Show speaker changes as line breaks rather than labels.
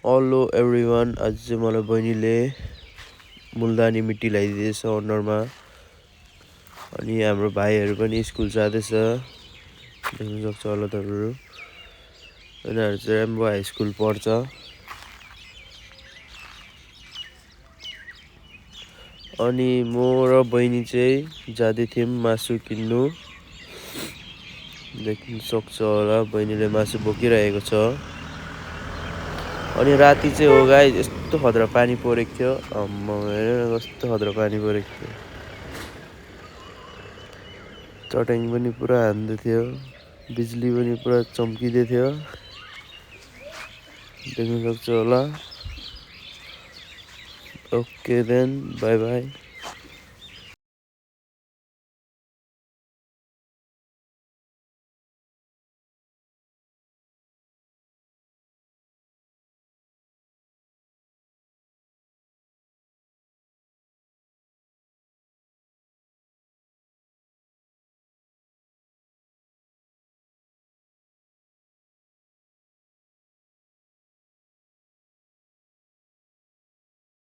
Hello everyone, आज चाहिँ मलाई बहिनीले मुल्तानी मिट्टी ल्याइदिएछ अन्डरमा। अनि हाम्रो भाइहरू पनि स्कुल जाँदैछ, देख्न सक्छ होला तपाईँहरू। उनीहरू चाहिँ रेम्बो हाई स्कुल पढ्छ। अनि म र बहिनी चाहिँ जाँदै थियौँ मासु किन्नु। देख्न सक्छ होला बहिनीले मासु बोकिरहेको छ। अनि राति चाहिँ हो गाइस, यस्तो खतरा पानी परेको थियो। हेर कस्तो खतरा पानी परेको थियो। चट्याङ पनि पुरा हान्दै थियो, बिजुली पनि पुरा चम्किँदै थियो, देख्न सक्छ होला। Okay then, bye by.